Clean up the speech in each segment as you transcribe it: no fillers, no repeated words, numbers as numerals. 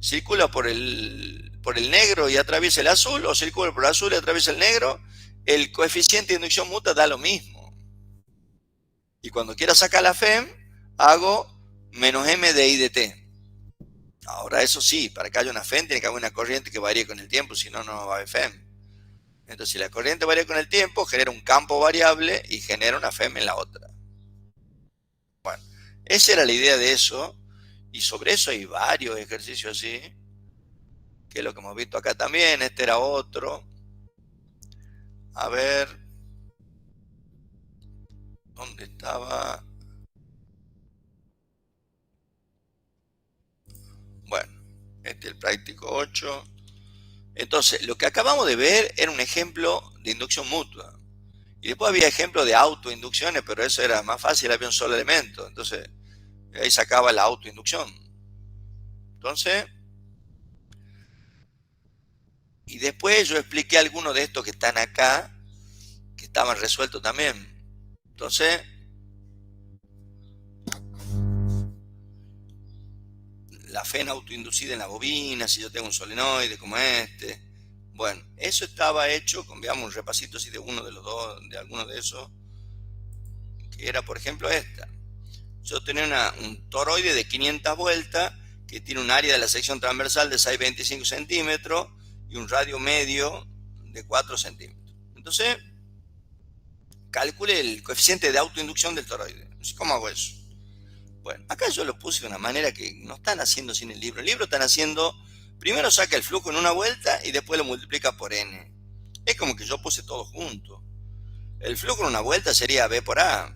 circula por el negro y atraviesa el azul, o circula por el azul y atraviesa el negro, el coeficiente de inducción mutua da lo mismo. Y cuando quiera sacar la FEM, hago menos M de I de T. Ahora, eso sí, para que haya una FEM tiene que haber una corriente que varíe con el tiempo, si no, no va a haber FEM. Entonces, si la corriente varía con el tiempo, genera un campo variable y genera una FEM en la otra. Bueno, esa era la idea de eso, y sobre eso hay varios ejercicios así, que es lo que hemos visto acá también. Este era otro. A ver, ¿dónde estaba? Bueno, este es el práctico 8. Entonces, lo que acabamos de ver era un ejemplo de inducción mutua. Y después había ejemplos de autoinducciones, pero eso era más fácil, había un solo elemento. Entonces, ahí sacaba la autoinducción. Entonces, y después yo expliqué algunos de estos que están acá, que estaban resueltos también. Entonces, la FEN autoinducida en la bobina, si yo tengo un solenoide como este. Bueno, eso estaba hecho, veamos un repasito así de uno de los dos, de alguno de esos, que era por ejemplo esta. Yo tenía un toroide de 500 vueltas que tiene un área de la sección transversal de 6,25 centímetros y un radio medio de 4 centímetros. Entonces, calcule el coeficiente de autoinducción del toroide. ¿Cómo hago eso? Bueno, acá yo lo puse de una manera que no están haciendo sin el libro. El libro están haciendo, primero saca el flujo en una vuelta y después lo multiplica por n. Es como que yo puse todo junto. El flujo en una vuelta sería B por A.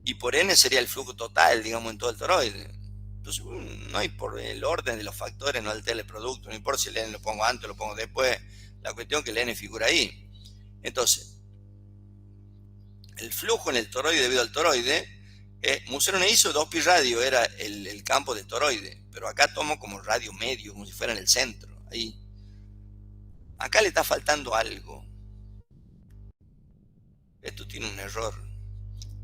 Y por n sería el flujo total, digamos, en todo el toroide. Entonces, no hay por el orden de los factores, no altera el producto, no importa si el n lo pongo antes o lo pongo después. La cuestión es que el n figura ahí. Entonces, el flujo en el toroide debido al toroide, Muserone hizo 2pi radio, era el campo del toroide, pero acá tomo como radio medio, como si fuera en el centro, ahí. Acá le está faltando algo. Esto tiene un error.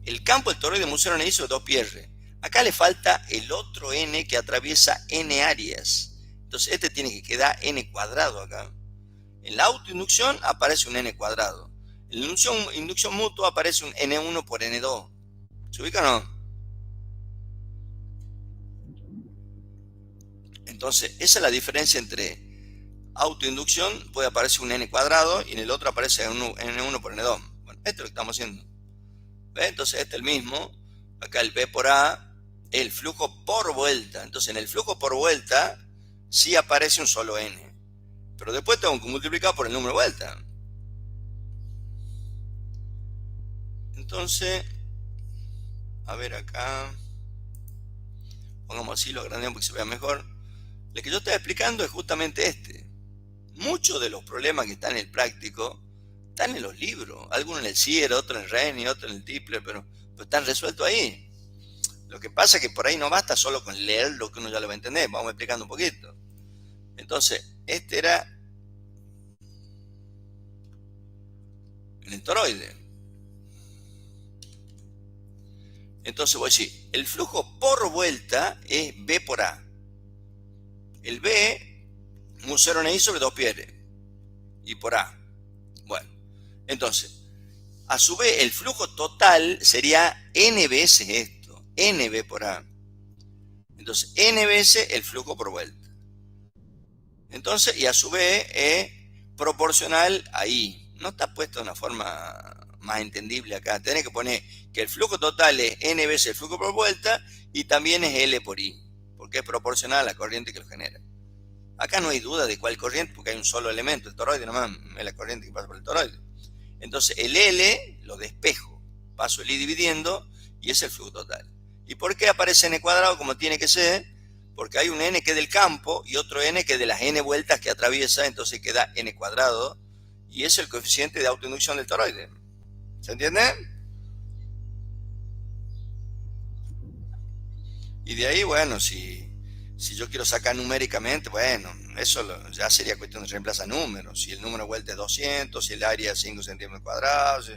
El campo del toroide Muserone hizo 2pi r. Acá le falta el otro n que atraviesa n áreas. Entonces este tiene que quedar n cuadrado acá. En la autoinducción aparece un n cuadrado. En la inducción mutua aparece un n1 por n2. ¿Se ubica o no? Entonces, esa es la diferencia entre autoinducción, puede aparecer un n cuadrado y en el otro aparece un n1 por n2. Bueno, esto es lo que estamos haciendo. ¿Ve? Entonces, este es el mismo. Acá el B por A es el flujo por vuelta. Entonces, en el flujo por vuelta sí aparece un solo n. Pero después tengo que multiplicar por el número de vuelta. Entonces, a ver acá. Pongamos así, lo agrandemos porque se vea mejor. Lo que yo estoy explicando es justamente este. Muchos de los problemas que están en el práctico están en los libros. Algunos en el CIER, otros en el RENI, otros en el TIPLE, pero están resueltos ahí. Lo que pasa es que por ahí no basta solo con leer lo que uno ya lo va a entender. Vamos explicando un poquito. Entonces, este era en el toroide. Entonces voy a decir, el flujo por vuelta es B por A. El B, Muserone I sobre 2pi r. Y por A. Bueno, entonces, a su vez, el flujo total sería n veces esto. NB por A. Entonces, n veces el flujo por vuelta. Entonces, y a su vez es proporcional a I. No está puesto de una forma más entendible acá. Tenés que poner que el flujo total es n veces el flujo por vuelta y también es L por I, porque es proporcional a la corriente que lo genera. Acá no hay duda de cuál corriente, porque hay un solo elemento, el toroide nomás, es la corriente que pasa por el toroide. Entonces el L lo despejo, paso el I dividiendo y es el flujo total. ¿Y por qué aparece n cuadrado como tiene que ser? Porque hay un n que es del campo y otro n que es de las n vueltas que atraviesa, entonces queda n cuadrado y es el coeficiente de autoinducción del toroide. ¿Se entiende? Y de ahí, bueno, si yo quiero sacar numéricamente, bueno, eso ya sería cuestión de reemplazar números. Si el número de vuelta es 200, si el área es 5 centímetros cuadrados,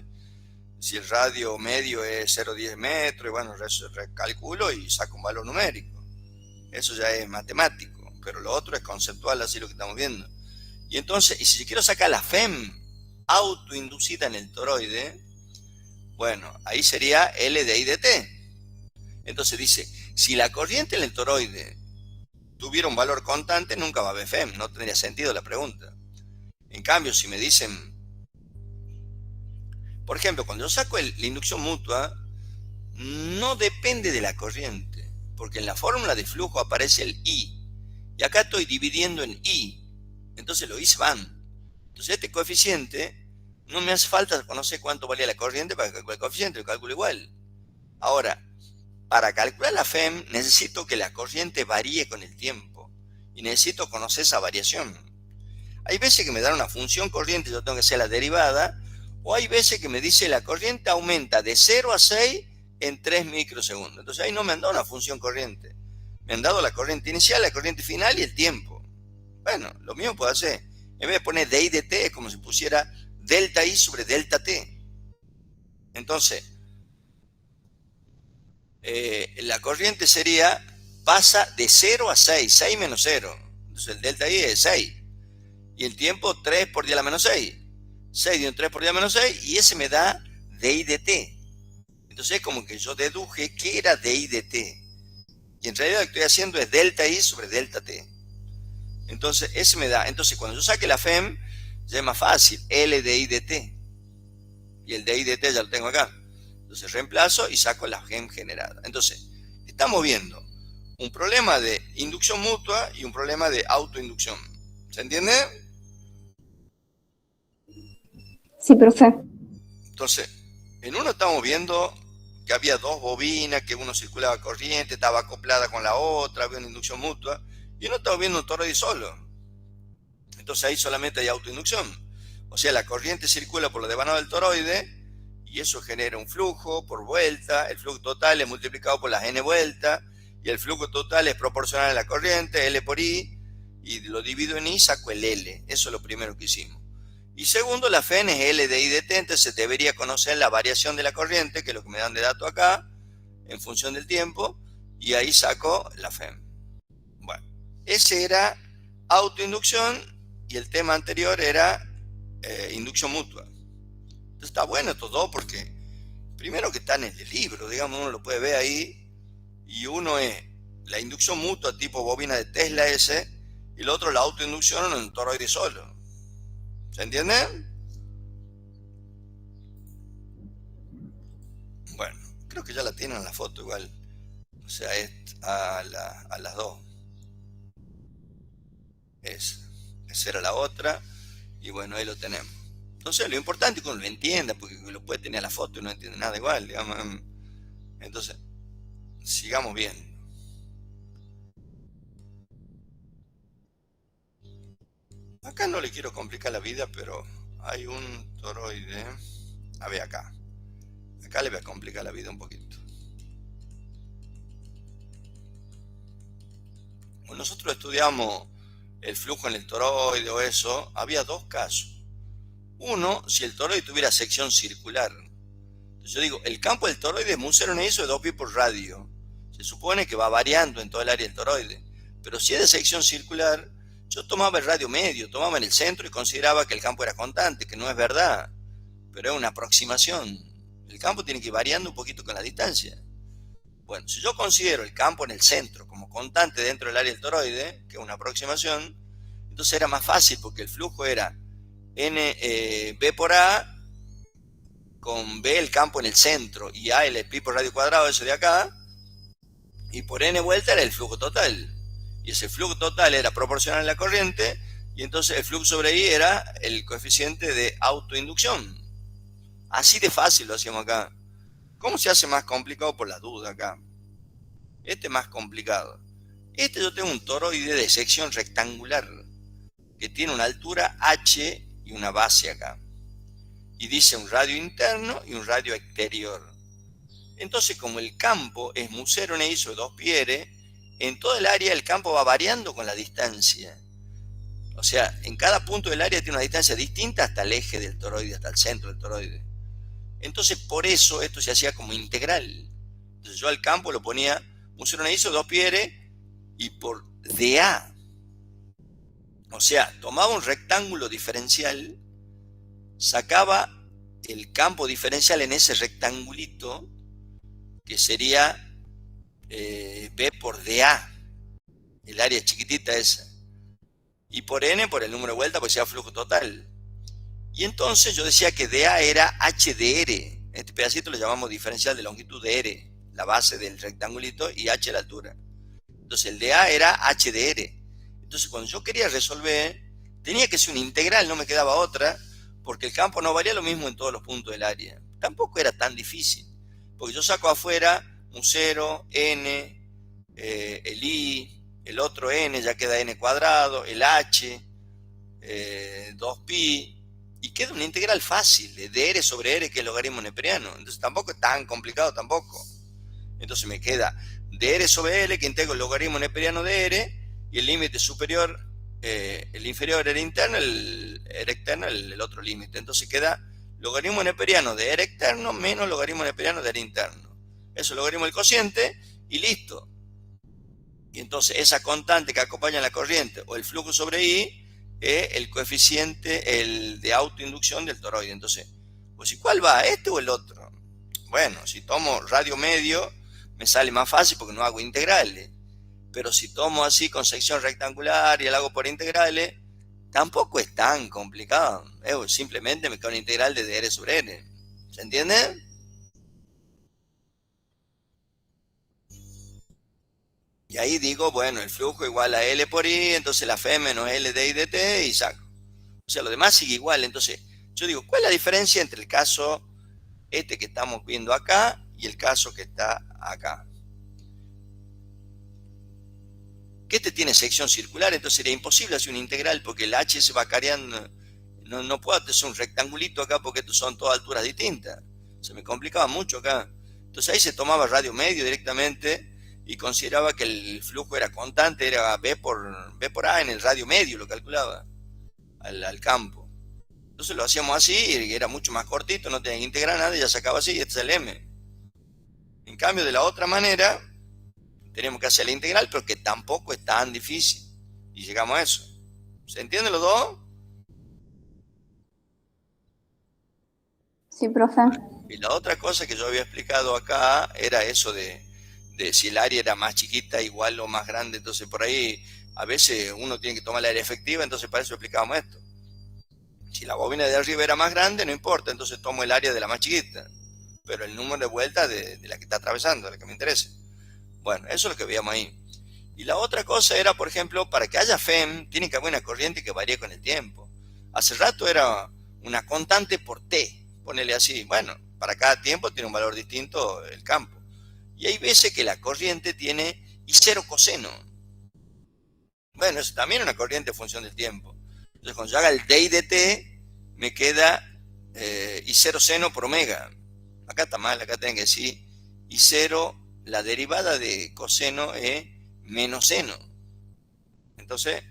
si el radio medio es 0,10 metros, y bueno, recalculo y saco un valor numérico. Eso ya es matemático. pero lo otro es conceptual, así lo que estamos viendo. Y entonces, y si yo quiero sacar la FEM autoinducida en el toroide, bueno, ahí sería L de I de T. Entonces dice, si la corriente en el toroide tuviera un valor constante, nunca va a haber FEM, no tendría sentido la pregunta. En cambio, si me dicen, por ejemplo, cuando yo saco la inducción mutua, no depende de la corriente, porque en la fórmula de flujo aparece el I, y acá estoy dividiendo en I, entonces los I se van. Entonces este coeficiente, no me hace falta conocer cuánto valía la corriente para calcular el coeficiente, lo calculo igual. Ahora, para calcular la FEM necesito que la corriente varíe con el tiempo, y necesito conocer esa variación. Hay veces que me dan una función corriente, yo tengo que hacer la derivada, o hay veces que me dice la corriente aumenta de 0 a 6 en 3 microsegundos. Entonces ahí no me han dado una función corriente. Me han dado la corriente inicial, la corriente final y el tiempo. Bueno, lo mismo puedo hacer. En vez de poner dI de t, es como si pusiera delta I sobre delta t. Entonces, la corriente sería, pasa de 0 a 6, 6 menos 0. Entonces el delta I es 6. Y el tiempo 3 por 10 a la menos 6. 6 dio 3 por 10 a la menos 6 y ese me da dI de t. Entonces es como que yo deduje que era dI de t. Y en realidad lo que estoy haciendo es delta I sobre delta t. Entonces ese me da. Entonces cuando yo saque la FEM, ya es más fácil. L de I de t. Y el dI de t ya lo tengo acá. Entonces reemplazo y saco la FEM generada. Entonces estamos viendo un problema de inducción mutua y un problema de autoinducción. ¿Se entiende? Sí, profe. Entonces, en uno estamos viendo que había dos bobinas, que uno circulaba corriente, estaba acoplada con la otra, había una inducción mutua, y uno estamos viendo un toroide solo. Entonces ahí solamente hay autoinducción. O sea, la corriente circula por lo devanado del toroide, y eso genera un flujo por vuelta, el flujo total es multiplicado por las n vueltas, y el flujo total es proporcional a la corriente, L por I, y lo divido en I, saco el L. Eso es lo primero que hicimos. Y segundo, la FEN es L de I de t, entonces debería conocer la variación de la corriente, que es lo que me dan de dato acá, en función del tiempo, y ahí saco la FEM. Bueno, ese era autoinducción, y el tema anterior era inducción mutua. Entonces está bueno estos dos porque, primero que están en el libro, digamos, uno lo puede ver ahí, y uno es la inducción mutua tipo bobina de Tesla S, y el otro la autoinducción en un toroide solo. ¿Se entiende? Bueno, creo que ya la tienen en la foto igual. O sea, es a las dos. Esa era la otra. Y bueno, ahí lo tenemos. Entonces, lo importante es que uno lo entienda, porque lo puede tener a la foto y no entiende nada igual, digamos. Entonces, sigamos viendo. Acá no le quiero complicar la vida, pero hay un toroide. A ver acá. Acá le voy a complicar la vida un poquito. Cuando nosotros estudiamos el flujo en el toroide o eso, había dos casos. Uno, si el toroide tuviera sección circular. Entonces yo digo, el campo del toroide es un cero de 2 pi por radio. Se supone que va variando en todo el área del toroide. Pero si es de sección circular, yo tomaba el radio medio, tomaba en el centro y consideraba que el campo era constante, que no es verdad, pero es una aproximación. El campo tiene que ir variando un poquito con la distancia. Bueno, si yo considero el campo en el centro como constante dentro del área del toroide, que es una aproximación, entonces era más fácil porque el flujo era B por A con B el campo en el centro y A el pi por radio cuadrado, eso de acá, y por N vuelta era el flujo total. Y ese flujo total era proporcional a la corriente, y entonces el flujo sobre I era el coeficiente de autoinducción. Así de fácil lo hacíamos acá. ¿Cómo se hace más complicado? Por la duda acá. Este es más complicado. Este yo tengo un toroide de sección rectangular que tiene una altura h y una base acá. Y dice un radio interno y un radio exterior. Entonces, como el campo es mu 0 n i sobre 2 pi r, en todo el área el campo va variando con la distancia. O sea, en cada punto del área tiene una distancia distinta hasta el eje del toroide, hasta el centro del toroide. Entonces, por eso esto se hacía como integral. Entonces yo al campo lo ponía mu 0 n i sobre 2 pi r y por dA. O sea, tomaba un rectángulo diferencial, sacaba el campo diferencial en ese rectangulito, que sería B por dA, el área chiquitita esa, y por N por el número de vueltas, pues sea flujo total. Y entonces yo decía que dA era H de R. Este pedacito lo llamamos diferencial de longitud de R, la base del rectangulito, y H la altura. Entonces el dA era H de R. Entonces cuando yo quería resolver, tenía que ser una integral, no me quedaba otra, porque el campo no valía lo mismo en todos los puntos del área. Tampoco era tan difícil, porque yo saco afuera un 0, n, el i, el otro n, ya queda n cuadrado, el h, 2pi, y queda una integral fácil de r sobre r, que es el logaritmo neperiano. Entonces tampoco es tan complicado tampoco. Entonces me queda de r sobre l, que integro el logaritmo neperiano de r, y el límite superior, el inferior r interno, el r externo, el otro límite. Entonces queda logaritmo neperiano de r externo menos logaritmo neperiano de r interno. Eso es logaritmo del cociente y listo. Y entonces esa constante que acompaña la corriente o el flujo sobre I es el coeficiente, el de autoinducción del toroide. Entonces, pues, ¿y cuál va? ¿Este o el otro? Bueno, si tomo radio medio me sale más fácil porque no hago integrales. Pero si tomo así con sección rectangular y lo hago por integrales, tampoco es tan complicado. Simplemente me queda una integral de dr sobre r. ¿Se entiende? Y ahí digo, bueno, el flujo igual a L por I, entonces la F menos L de I de T y saco. O sea, lo demás sigue igual. Entonces, yo digo, ¿cuál es la diferencia entre el caso este que estamos viendo acá y el caso que está acá? Que este tiene sección circular, entonces sería imposible hacer una integral porque el H se va variando. No puedo hacer un rectangulito acá porque estos son todas alturas distintas. Se me complicaba mucho acá. Entonces ahí se tomaba radio medio directamente y consideraba que el flujo era constante, era B por A en el radio medio, lo calculaba al campo. Entonces lo hacíamos así y era mucho más cortito, no tenía que integrar nada y ya sacaba así y este es el M. En cambio, de la otra manera, tenemos que hacer la integral, pero que tampoco es tan difícil. Y llegamos a eso. ¿Se entienden los dos? Sí, profe. Y la otra cosa que yo había explicado acá era eso de si el área era más chiquita, igual o más grande. Entonces por ahí a veces uno tiene que tomar la área efectiva, entonces para eso explicábamos esto. Si la bobina de arriba era más grande, no importa, entonces tomo el área de la más chiquita, pero el número de vueltas de la que está atravesando, de la que me interesa. Bueno, eso es lo que veíamos ahí. Y la otra cosa era, por ejemplo, para que haya FEM, tiene que haber una corriente que varíe con el tiempo. Hace rato era una constante por T, ponele así. Bueno, para cada tiempo tiene un valor distinto el campo. Y hay veces que la corriente tiene I0 coseno. Bueno, eso también es una corriente en función del tiempo. Entonces, cuando yo haga el D y dt, me queda I0 seno por omega. Acá está mal, acá tengo que decir I0, la derivada de coseno es menos seno. Entonces,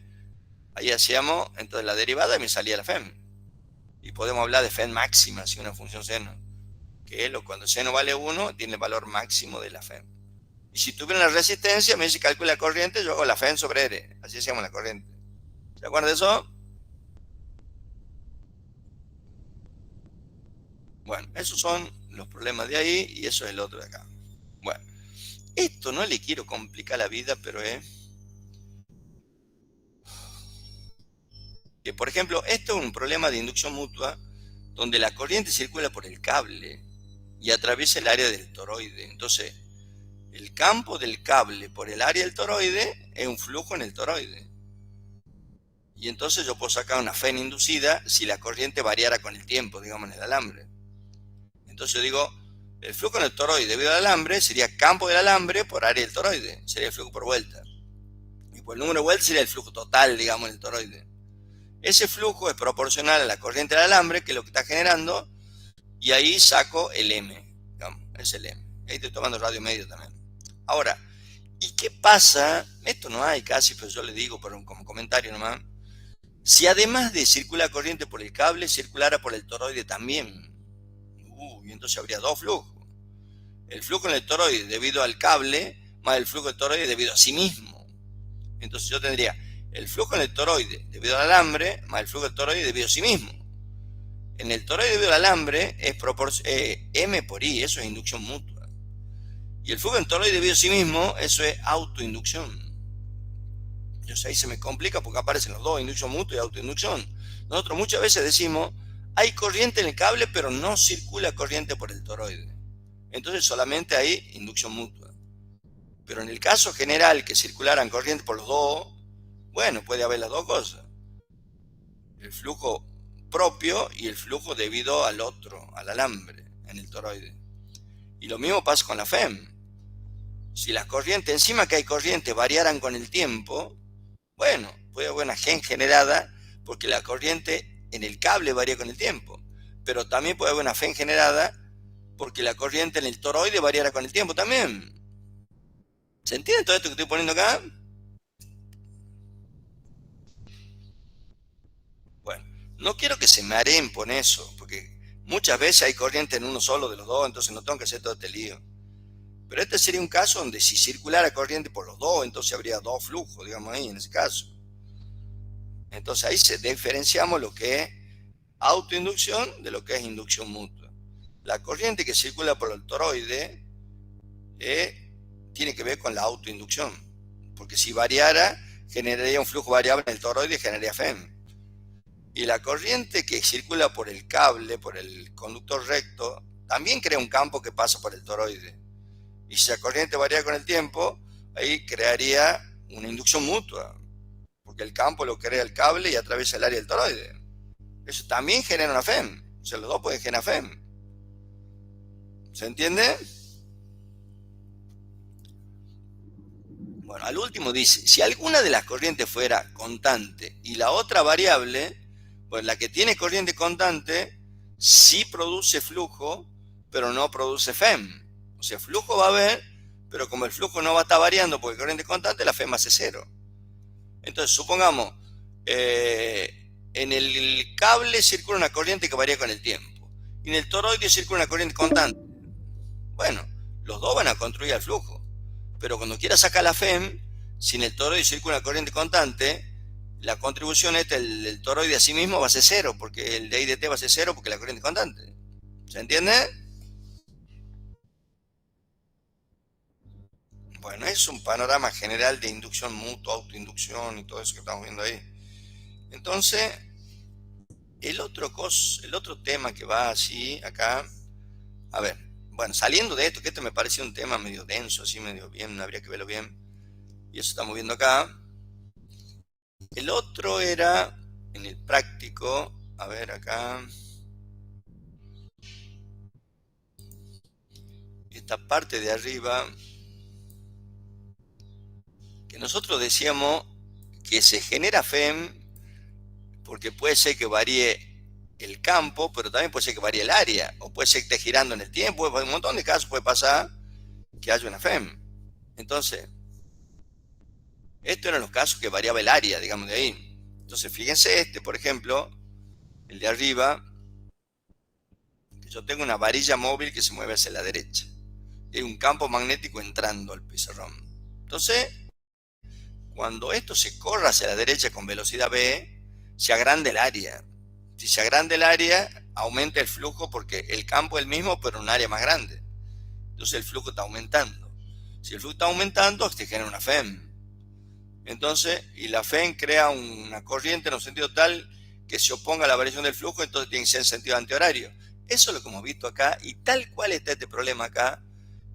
ahí hacíamos entonces la derivada y me salía la FEM. Y podemos hablar de FEM máxima, si una función seno. Que es cuando seno vale 1, tiene el valor máximo de la FEM. Y si tuviera una resistencia, me dice calcula la corriente, yo hago la FEM sobre R. Así hacíamos la corriente. ¿Se acuerdan de eso? Bueno, esos son los problemas de ahí y eso es el otro de acá. Bueno, esto no le quiero complicar la vida, pero es que, por ejemplo, esto es un problema de inducción mutua donde la corriente circula por el cable y atraviesa el área del toroide. Entonces, el campo del cable por el área del toroide es un flujo en el toroide. Y entonces yo puedo sacar una FEM inducida si la corriente variara con el tiempo, digamos, en el alambre. Entonces yo digo, el flujo en el toroide debido al alambre sería campo del alambre por área del toroide, sería el flujo por vuelta. Y por el número de vueltas sería el flujo total, digamos, en el toroide. Ese flujo es proporcional a la corriente del alambre, que es lo que está generando, y ahí saco el M, digamos, es el M. Ahí estoy tomando radio medio también. Ahora, ¿y qué pasa? Esto no hay casi, pero yo le digo como comentario nomás. Si además de circular corriente por el cable, circulara por el toroide también. Y entonces habría dos flujos. El flujo en el toroide debido al cable, más el flujo del toroide debido a sí mismo. Entonces yo tendría el flujo en el toroide debido al alambre más el flujo del toroide debido a sí mismo. En el toroide debido al alambre es M por I, eso es inducción mutua. Y el flujo en toroide debido a sí mismo, eso es autoinducción. Entonces ahí se me complica porque aparecen los dos, inducción mutua y autoinducción. Nosotros muchas veces decimos, hay corriente en el cable, pero no circula corriente por el toroide. Entonces solamente hay inducción mutua. Pero en el caso general que circularan corriente por los dos, bueno, puede haber las dos cosas. El flujo propio y el flujo debido al otro, al alambre, en el toroide. Y lo mismo pasa con la FEM. Si las corrientes, encima que hay corrientes, variaran con el tiempo, bueno, puede haber una gen generada porque la corriente en el cable varía con el tiempo. Pero también puede haber una FEM generada porque la corriente en el toroide variará con el tiempo también. ¿Se entiende todo esto que estoy poniendo acá? Bueno, no quiero que se mareen por eso, porque muchas veces hay corriente en uno solo de los dos, entonces no tengo que hacer todo este lío. Pero este sería un caso donde si circulara corriente por los dos, entonces habría dos flujos, digamos ahí, en ese caso. Entonces ahí diferenciamos lo que es autoinducción de lo que es inducción mutua. La corriente que circula por el toroide tiene que ver con la autoinducción, porque si variara, generaría un flujo variable en el toroide y generaría FEM. Y la corriente que circula por el cable, por el conductor recto, también crea un campo que pasa por el toroide. Y si la corriente varía con el tiempo, ahí crearía una inducción mutua, porque el campo lo crea el cable y atraviesa el área del toroide. Eso también genera una FEM. O sea, los dos pueden generar FEM. ¿Se entiende? Bueno, al último dice, si alguna de las corrientes fuera constante y la otra variable, pues la que tiene corriente constante sí produce flujo, pero no produce FEM. O sea, flujo va a haber, pero como el flujo no va a estar variando porque corriente constante, la FEM hace cero. Entonces, supongamos, en el cable circula una corriente que varía con el tiempo. Y en el toroide circula una corriente constante. Bueno, los dos van a construir el flujo. Pero cuando quiera sacar la FEM, si en el toroide circula una corriente constante, la contribución del toroide a sí mismo va a ser cero, porque el de I de T va a ser cero porque la corriente es constante. ¿Se entiende? Bueno, es un panorama general de inducción mutua, autoinducción y todo eso que estamos viendo ahí. Entonces, el otro tema que va así acá, a ver, bueno, saliendo de esto, que este me pareció un tema medio denso, así medio bien, habría que verlo bien, y eso estamos viendo acá. El otro era en el práctico, a ver acá, esta parte de arriba, que nosotros decíamos que se genera FEM porque puede ser que varíe el campo, pero también puede ser que varíe el área, o puede ser que esté girando en el tiempo, en un montón de casos puede pasar que haya una FEM. Entonces, estos eran los casos que variaba el área, digamos, de ahí. Entonces, fíjense este, por ejemplo, el de arriba, que yo tengo una varilla móvil que se mueve hacia la derecha. Y hay un campo magnético entrando al pizarrón. Entonces, cuando esto se corre hacia la derecha con velocidad v, se agranda el área. Si se agranda el área, aumenta el flujo porque el campo es el mismo, pero en un área más grande. Entonces el flujo está aumentando. Si el flujo está aumentando, se genera una FEM. Entonces, y la FEM crea una corriente en un sentido tal que se oponga a la variación del flujo, entonces tiene que ser en sentido antihorario. Eso es lo que hemos visto acá, y tal cual está este problema acá.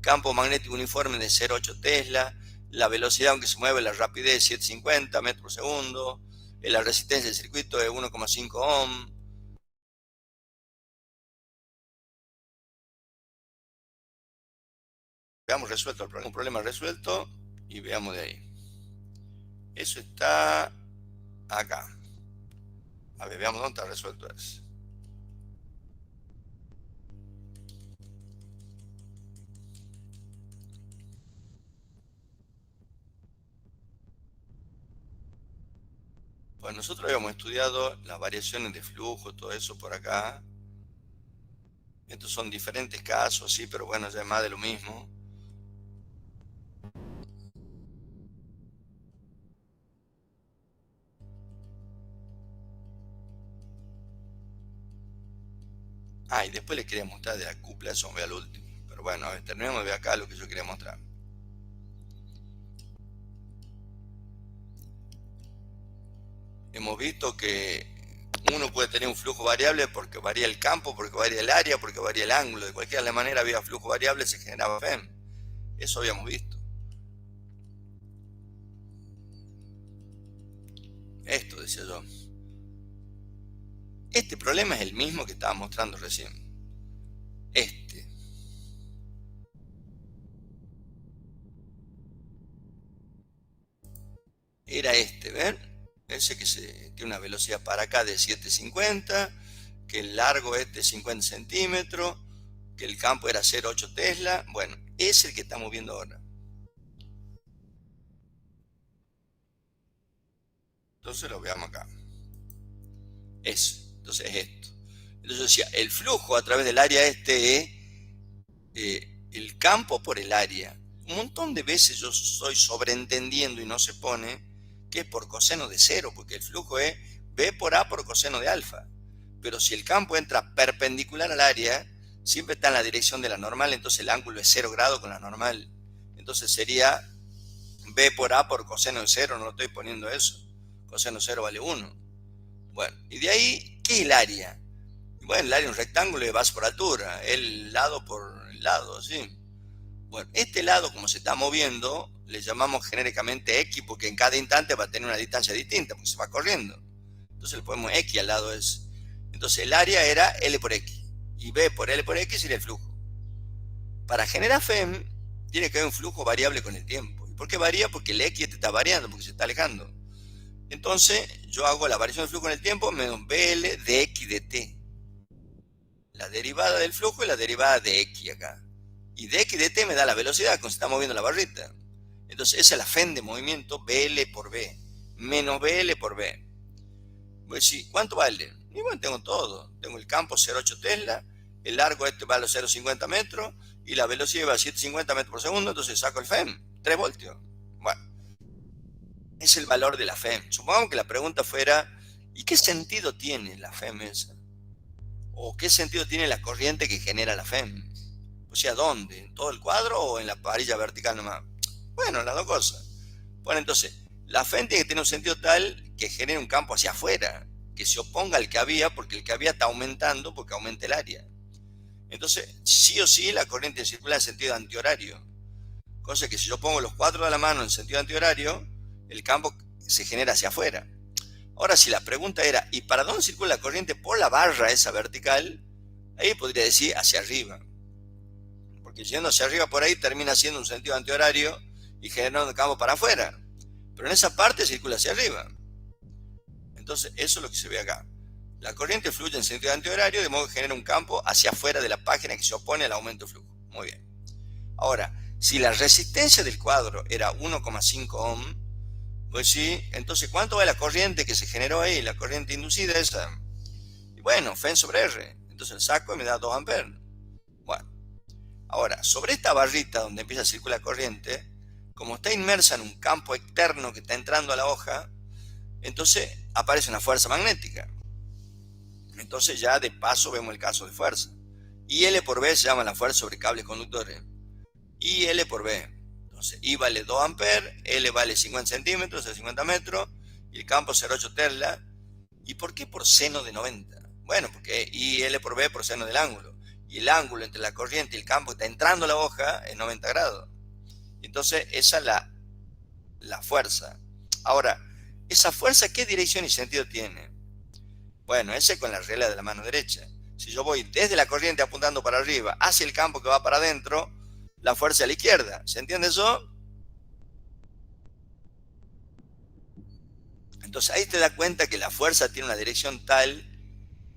Campo magnético uniforme de 0,8 Tesla, la velocidad aunque se mueve, la rapidez de 750 metros por segundo, la resistencia del circuito de 1,5 ohm. Veamos resuelto el problema, un problema resuelto y veamos de ahí. Eso está acá. A ver, veamos dónde está resuelto eso. Pues nosotros habíamos estudiado las variaciones de flujo, todo eso por acá. Estos son diferentes casos, sí, pero bueno, ya es más de lo mismo. Ah, y después les quería mostrar de la cúpula, eso me voy al último. Pero bueno, a ver, terminemos de ver acá lo que yo quería mostrar. Hemos visto que uno puede tener un flujo variable porque varía el campo, porque varía el área, porque varía el ángulo. De cualquier manera había flujo variable, se generaba FEM. Eso habíamos visto. Esto decía yo. Este problema es el mismo que estaba mostrando recién. Este. Era este, ¿ven? Ese que tiene una velocidad para acá de 750, que el largo es de 50 centímetros, que el campo era 0,8 Tesla. Bueno, es el que estamos viendo ahora. Entonces lo veamos acá. Eso. Entonces es esto. Entonces yo decía, el flujo a través del área este es el campo por el área. Un montón de veces yo estoy sobreentendiendo y no se pone que es por coseno de cero, porque el flujo es B por A por coseno de alfa. Pero si el campo entra perpendicular al área, siempre está en la dirección de la normal, entonces el ángulo es 0 grados con la normal. Entonces sería B por A por coseno de cero, no lo estoy poniendo eso. Coseno de cero vale 1. Bueno, y de ahí, ¿qué es el área? Bueno, el área es un rectángulo de base por altura, el lado por el lado, ¿sí? Bueno, este lado, como se está moviendo, le llamamos genéricamente X, porque en cada instante va a tener una distancia distinta, porque se va corriendo. Entonces le ponemos X al lado ese. Entonces el área era L por X, y B por L por X sería el flujo. Para generar FEM, tiene que haber un flujo variable con el tiempo. ¿Y por qué varía? Porque el X está variando, porque se está alejando. Entonces yo hago la variación del flujo en el tiempo menos BL de X de T. La derivada del flujo y la derivada de X acá. Y de X de T me da la velocidad cuando se está moviendo la barrita. Entonces esa es la FEM de movimiento BL por B, menos BL por B. Voy a decir, ¿cuánto vale? Y bueno, tengo todo. Tengo el campo 0,8 Tesla, el largo este vale 0,50 metros y la velocidad va a 750 metros por segundo, entonces saco el FEM, 3 voltios. Bueno, es el valor de la FEM. Supongamos que la pregunta fuera, ¿y qué sentido tiene la FEM esa? ¿O qué sentido tiene la corriente que genera la FEM? O sea, ¿dónde? ¿En todo el cuadro o en la parilla vertical nomás? Bueno, las dos cosas. Bueno, entonces, la FEM tiene que tener un sentido tal que genere un campo hacia afuera, que se oponga al que había, porque el que había está aumentando porque aumenta el área. Entonces, sí o sí, la corriente circula en sentido antihorario. Cosa que si yo pongo los cuatro de la mano en sentido antihorario, el campo se genera hacia afuera. Ahora, si la pregunta era, ¿y para dónde circula la corriente por la barra esa vertical? Ahí podría decir hacia arriba. Porque yendo hacia arriba por ahí termina siendo un sentido antihorario y generando el campo para afuera. Pero en esa parte circula hacia arriba. Entonces, eso es lo que se ve acá. La corriente fluye en sentido antihorario, de modo que genera un campo hacia afuera de la página que se opone al aumento de flujo. Muy bien. Ahora, si la resistencia del cuadro era 1,5 ohm, pues sí, entonces ¿cuánto va la corriente que se generó ahí? La corriente inducida esa. Y bueno, FEM sobre R. Entonces el saco y me da 2 amperes. Bueno, ahora, sobre esta barrita donde empieza a circular la corriente, como está inmersa en un campo externo que está entrando a la hoja, entonces aparece una fuerza magnética. Entonces ya de paso vemos el caso de fuerza. Y L por B se llama la fuerza sobre cables conductores. Y L por B. Entonces I vale 2 amperes, L vale 50 centímetros, o sea 50 metros, y el campo 0,8 Tesla. ¿Y por qué por seno de 90? Bueno, porque I L por B por seno del ángulo. Y el ángulo entre la corriente y el campo que está entrando a la hoja es 90 grados. Entonces esa es la fuerza. Ahora, ¿esa fuerza qué dirección y sentido tiene? Bueno, ese es con la regla de la mano derecha. Si yo voy desde la corriente apuntando para arriba hacia el campo que va para adentro, la fuerza a la izquierda. ¿Se entiende eso? Entonces ahí te das cuenta que la fuerza tiene una dirección tal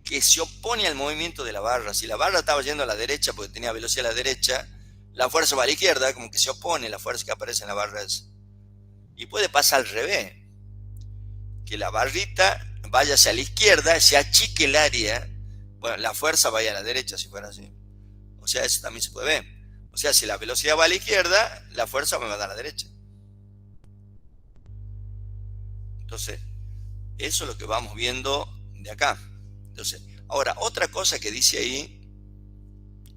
que se opone al movimiento de la barra. Si la barra estaba yendo a la derecha porque tenía velocidad a la derecha, la fuerza va a la izquierda, como que se opone a la fuerza que aparece en la barra esa. Y puede pasar al revés, que la barrita vaya hacia la izquierda, se achique el área, bueno, la fuerza vaya a la derecha si fuera así. O sea, eso también se puede ver. O sea, si la velocidad va a la izquierda, la fuerza me va a dar a la derecha. Entonces, eso es lo que vamos viendo de acá. Entonces, ahora, otra cosa que dice ahí,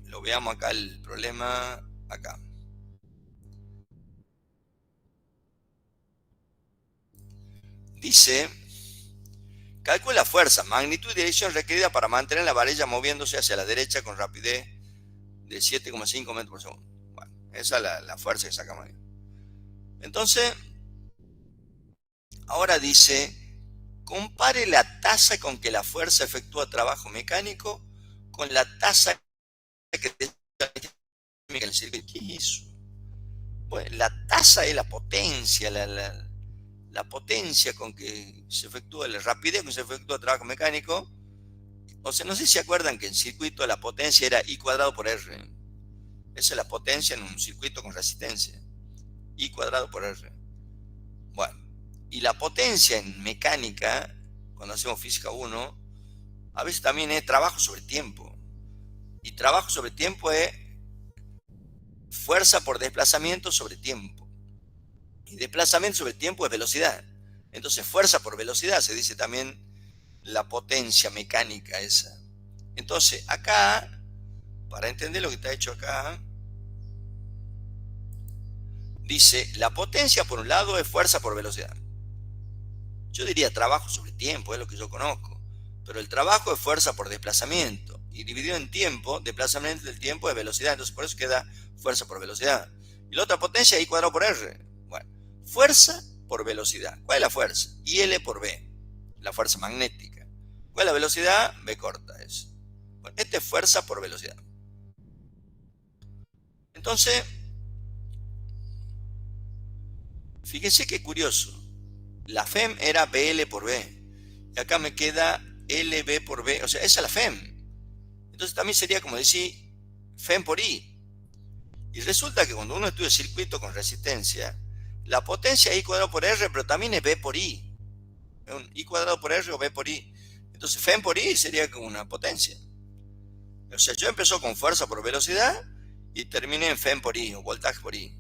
lo veamos acá el problema, acá. Dice, calcula la fuerza, magnitud y dirección requerida para mantener la varilla moviéndose hacia la derecha con rapidez de 7,5 metros por segundo. Bueno, esa es la fuerza que sacamos ahí. Entonces, ahora dice, compare la tasa con que la fuerza efectúa trabajo mecánico con la tasa que en el circuito. ¿Qué es eso? Bueno, la tasa es la potencia, la potencia con que se efectúa, la rapidez con que se efectúa el trabajo mecánico. O sea, no sé si se acuerdan que en circuito la potencia era I cuadrado por R. Esa es la potencia en un circuito con resistencia. I cuadrado por R. Bueno, y la potencia en mecánica, cuando hacemos física 1, a veces también es trabajo sobre tiempo. Y trabajo sobre tiempo es fuerza por desplazamiento sobre tiempo. Y desplazamiento sobre tiempo es velocidad. Entonces, fuerza por velocidad se dice también la potencia mecánica esa. Entonces, acá, para entender lo que está hecho acá, dice, la potencia por un lado es fuerza por velocidad. Yo diría trabajo sobre tiempo, es lo que yo conozco. Pero el trabajo es fuerza por desplazamiento. Y dividido en tiempo, desplazamiento del tiempo es velocidad. Entonces, por eso queda fuerza por velocidad. Y la otra potencia es I cuadrado por R. Bueno, fuerza por velocidad. ¿Cuál es la fuerza? IL por B, la fuerza magnética. ¿Cuál es la velocidad? B corta es. Bueno, esta es fuerza por velocidad. Entonces, fíjense qué curioso. La FEM era BL por B. Y acá me queda LB por B. O sea, esa es la FEM. Entonces también sería como decir FEM por I. Y resulta que cuando uno estudia circuito con resistencia, la potencia es I cuadrado por R, pero también es B por I. Es un I cuadrado por R o B por I. Entonces FEM por I sería como una potencia. O sea, yo empezó con fuerza por velocidad y terminé en FEM por I o voltaje por I.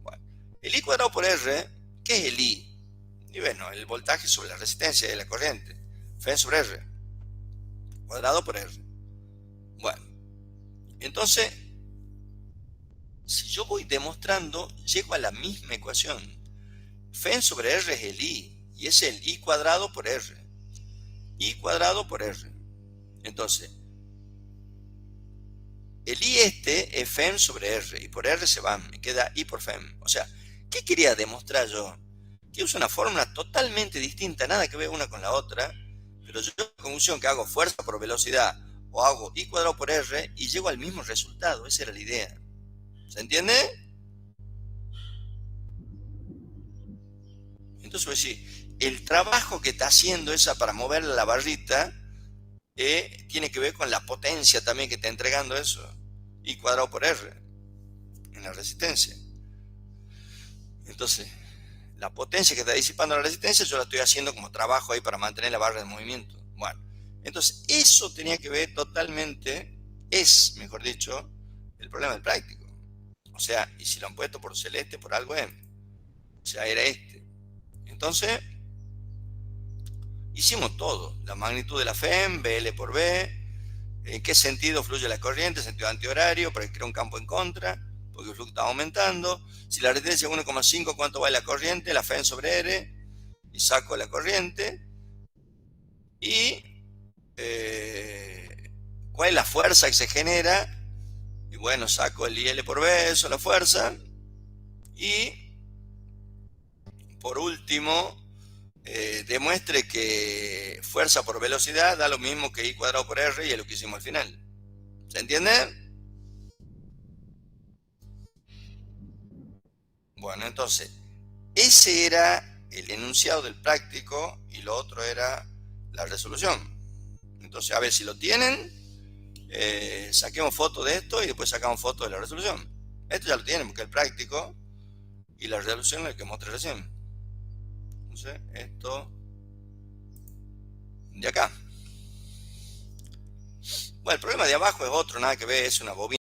Bueno, el I cuadrado por R, ¿qué es el I? Y bueno, el voltaje sobre la resistencia de la corriente. FEM sobre R. Cuadrado por R. Bueno, entonces, si yo voy demostrando, llego a la misma ecuación. FEM sobre R es el I, y es el I cuadrado por R. I cuadrado por R. Entonces, el I este es FEM sobre R, y por R se va, me queda I por FEM. O sea, ¿qué quería demostrar yo? Que uso una fórmula totalmente distinta, nada que ver una con la otra, pero yo en conclusión que hago fuerza por velocidad, o hago I cuadrado por R, y llego al mismo resultado. Esa era la idea. ¿Se entiende? Entonces voy a decir, el trabajo que está haciendo esa para mover la barrita tiene que ver con la potencia también que está entregando eso. I cuadrado por R en la resistencia. Entonces, la potencia que está disipando la resistencia yo la estoy haciendo como trabajo ahí para mantener la barra de movimiento. Bueno, entonces eso tenía que ver totalmente, mejor dicho, el problema del práctico. O sea, y si lo han puesto por celeste, por algo es. O sea, era este. Entonces, hicimos todo. La magnitud de la FEM, BL por B, en qué sentido fluye la corriente, sentido antihorario, para que crea un campo en contra, porque el flujo está aumentando. Si la resistencia es 1,5, ¿cuánto vale la corriente? La FEM sobre R, y saco la corriente. Y cuál es la fuerza que se genera. Y bueno, saco el IL por B, eso es la fuerza. Y por último, demuestre que fuerza por velocidad da lo mismo que I cuadrado por R, y es lo que hicimos al final. ¿Se entiende? Bueno, entonces, ese era el enunciado del práctico y lo otro era la resolución. Entonces, a ver si lo tienen, saquemos foto de esto y después sacamos foto de la resolución. Esto ya lo tienen porque es el práctico y la resolución es la que mostré recién. Entonces, esto de acá. Bueno, el problema de abajo es otro, nada que ver, es una bobina.